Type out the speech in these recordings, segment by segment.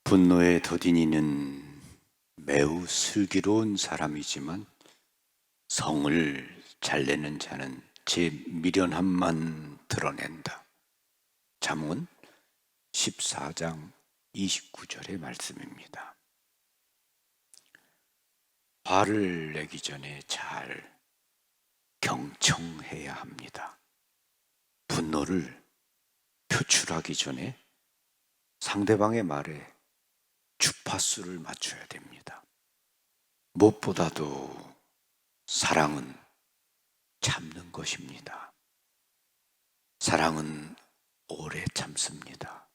분노의 더디니는 매우 슬기로운 사람이지만 성을 잘 내는 자는 제 미련함만 드러낸다. 잠언 14장 29절의 말씀입니다. 화를 내기 전에 잘 경청해야 합니다. 분노를 표출하기 전에 상대방의 말에 주파수를 맞춰야 됩니다. 무엇보다도 사랑은 참는 것입니다. 사랑은 오래 참습니다.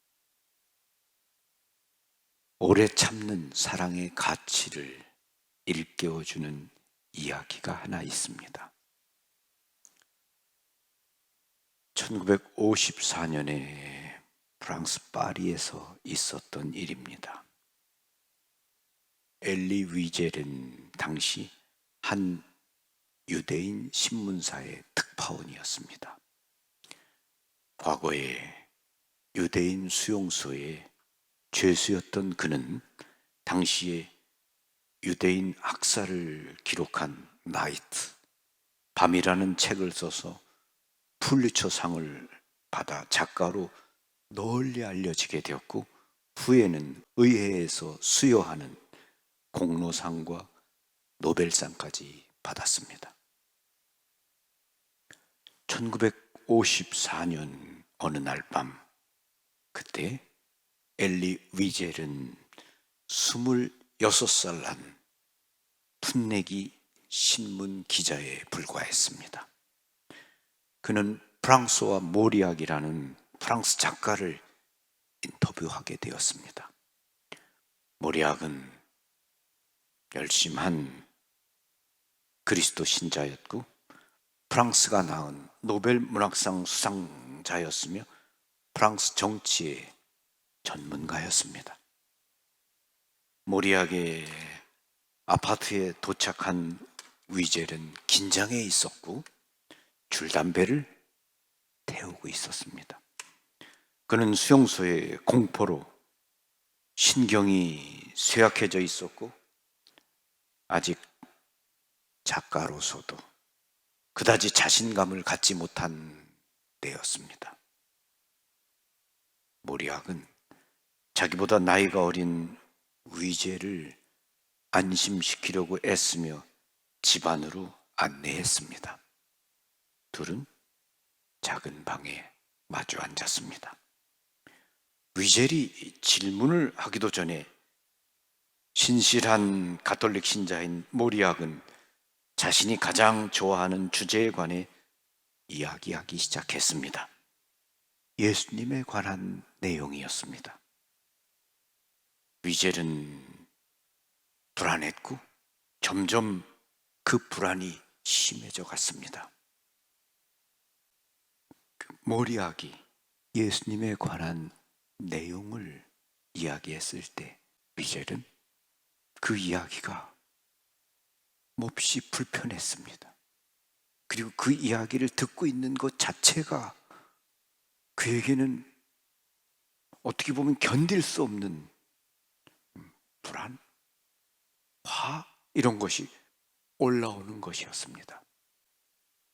오래 참는 사랑의 가치를 일깨워주는 이야기가 하나 있습니다. 1954년에 프랑스 파리에서 있었던 일입니다. 엘리 위젤은 당시 한 유대인 신문사의 특파원이었습니다. 과거에 유대인 수용소의 죄수였던 그는 당시에 유대인 학살을 기록한 나이트, 밤이라는 책을 써서 풀리처상을 받아 작가로 널리 알려지게 되었고, 후에는 의회에서 수여하는 공로상과 노벨상까지 받았습니다. 1954년 어느 날 밤, 그때 엘리 위젤은 26살 난 풋내기 신문 기자에 불과했습니다. 그는 프랑소와 모리악이라는 프랑스 작가를 인터뷰하게 되었습니다. 모리악은 열심한 그리스도 신자였고 프랑스가 낳은 노벨 문학상 수상자였으며 프랑스 정치의 전문가였습니다. 모리악의 아파트에 도착한 위젤은 긴장해 있었고 줄담배를 태우고 있었습니다. 그는 수용소의 공포로 신경이 쇠약해져 있었고 아직 작가로서도 그다지 자신감을 갖지 못한 때였습니다. 모리악은 자기보다 나이가 어린 위젤을 안심시키려고 애쓰며 집 안으로 안내했습니다. 둘은 작은 방에 마주 앉았습니다. 위젤이 질문을 하기도 전에 신실한 가톨릭 신자인 모리악은 자신이 가장 좋아하는 주제에 관해 이야기하기 시작했습니다. 예수님에 관한 내용이었습니다. 위젤은 불안했고 점점 그 불안이 심해져 갔습니다. 모리악이 예수님에 관한 내용을 이야기했을 때 위젤은 그 이야기가 몹시 불편했습니다. 그리고 그 이야기를 듣고 있는 것 자체가 그에게는 어떻게 보면 견딜 수 없는 불안, 화 이런 것이 올라오는 것이었습니다.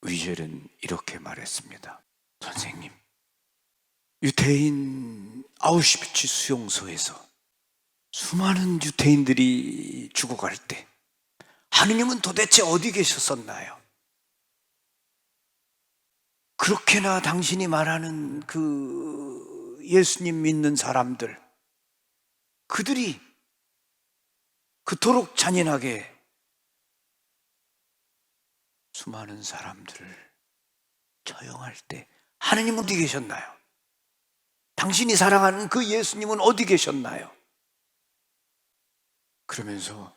위젤은 이렇게 말했습니다. 선생님, 유태인 아우슈비츠 수용소에서 수많은 유태인들이 죽어갈 때 하느님은 도대체 어디 계셨었나요? 그렇게나 당신이 말하는 그 예수님 믿는 사람들, 그들이 그토록 잔인하게 수많은 사람들을 처형할 때 하느님은 어디 계셨나요? 당신이 사랑하는 그 예수님은 어디 계셨나요? 그러면서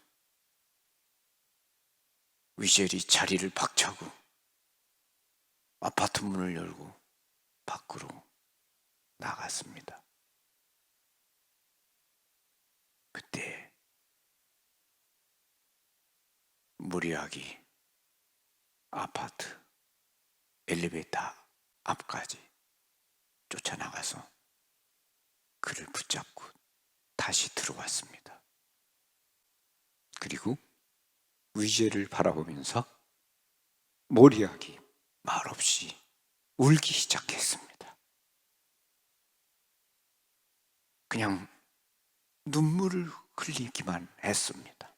위젤이 자리를 박차고 아파트 문을 열고 밖으로 나갔습니다. 그때 모리악이 아파트 엘리베이터 앞까지 쫓아나가서 그를 붙잡고 다시 들어왔습니다. 그리고 위제를 바라보면서 모리아기 말없이 울기 시작했습니다. 그냥 눈물을 흘리기만 했습니다.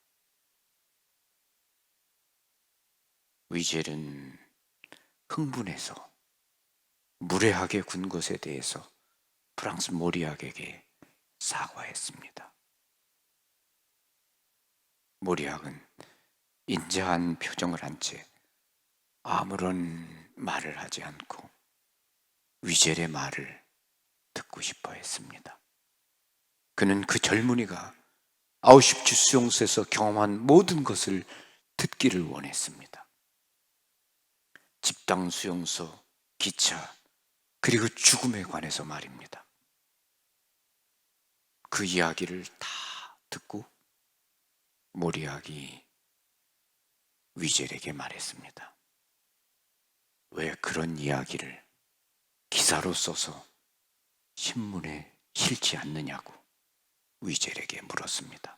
위젤은 흥분해서 무례하게 군 것에 대해서 프랑스 모리악에게 사과했습니다. 모리악은 인자한 표정을 한 채 아무런 말을 하지 않고 위젤의 말을 듣고 싶어 했습니다. 그는 그 젊은이가 아우슈비츠 수용소에서 경험한 모든 것을 듣기를 원했습니다. 집단 수용소, 기차, 그리고 죽음에 관해서 말입니다. 그 이야기를 다 듣고 모리악이 위젤에게 말했습니다. 왜 그런 이야기를 기사로 써서 신문에 실지 않느냐고 위젤에게 물었습니다.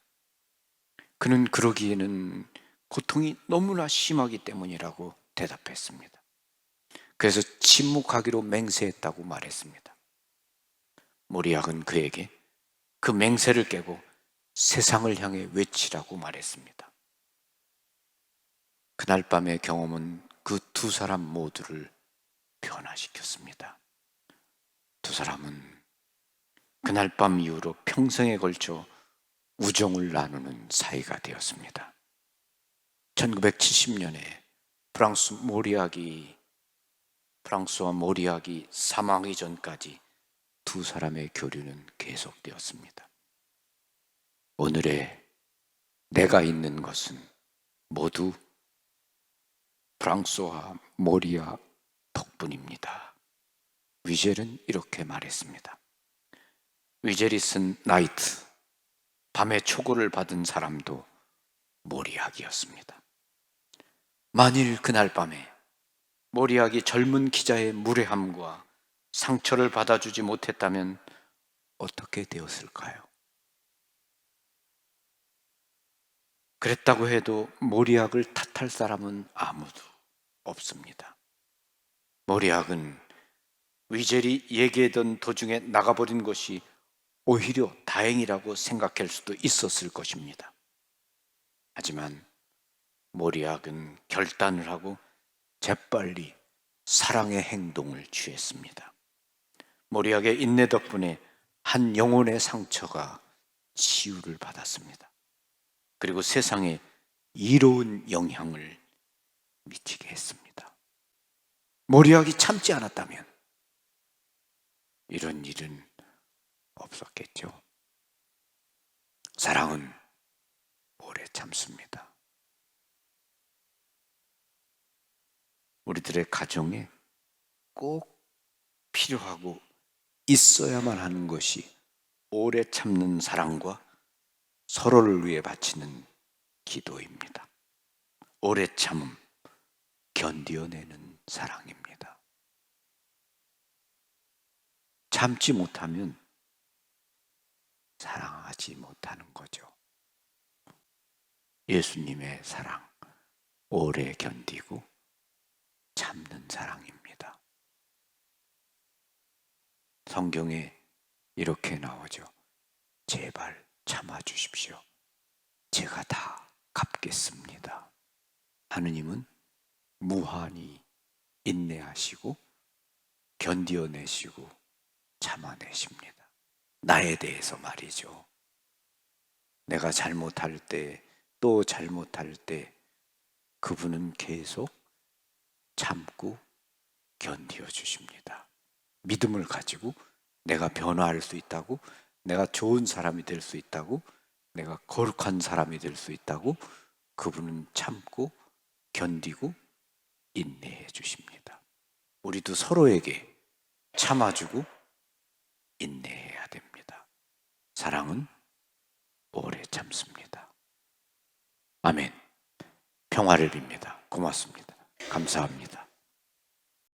그는 그러기에는 고통이 너무나 심하기 때문이라고 대답했습니다. 그래서 침묵하기로 맹세했다고 말했습니다. 모리악은 그에게 그 맹세를 깨고 세상을 향해 외치라고 말했습니다. 그날 밤의 경험은 그 두 사람 모두를 변화시켰습니다. 두 사람은 그날 밤 이후로 평생에 걸쳐 우정을 나누는 사이가 되었습니다. 1970년에 프랑스와 모리악이 사망하기 전까지 두 사람의 교류는 계속되었습니다. 오늘의 내가 있는 것은 모두 프랑스와 모리아 덕분입니다. 위젤은 이렇게 말했습니다. 위젤이 쓴 나이트, 밤의 초고를 받은 사람도 모리악이었습니다. 만일 그날 밤에 모리악이 젊은 기자의 무례함과 상처를 받아주지 못했다면 어떻게 되었을까요? 그랬다고 해도 모리악을 탓할 사람은 아무도 없습니다. 모리악은 위젤이 얘기하던 도중에 나가버린 것이 오히려 다행이라고 생각할 수도 있었을 것입니다. 하지만 모리악은 결단을 하고 재빨리 사랑의 행동을 취했습니다. 모리악의 인내 덕분에 한 영혼의 상처가 치유를 받았습니다. 그리고 세상에 이로운 영향을 미치게 했습니다. 모리악이 참지 않았다면 이런 일은 없었겠죠. 사랑은 오래 참습니다. 우리들의 가정에 꼭 필요하고 있어야만 하는 것이 오래 참는 사랑과 서로를 위해 바치는 기도입니다. 오래 참음, 견뎌내는 사랑입니다. 참지 못하면 사랑하지 못하는 거죠. 예수님의 사랑, 오래 견디고 참는 사랑입니다. 성경에 이렇게 나오죠. 제발 참아주십시오. 제가 다 갚겠습니다. 하느님은 무한히 인내하시고 견뎌내시고 참아내십니다. 나에 대해서 말이죠. 내가 잘못할 때, 또 잘못할 때 그분은 계속 참고 견디어 주십니다. 믿음을 가지고 내가 변화할 수 있다고, 내가 좋은 사람이 될 수 있다고, 내가 거룩한 사람이 될 수 있다고 그분은 참고 견디고 인내해 주십니다. 우리도 서로에게 참아주고 인내해야 됩니다. 사랑은 오래 참습니다. 아멘. 평화를 빕니다. 고맙습니다. 감사합니다.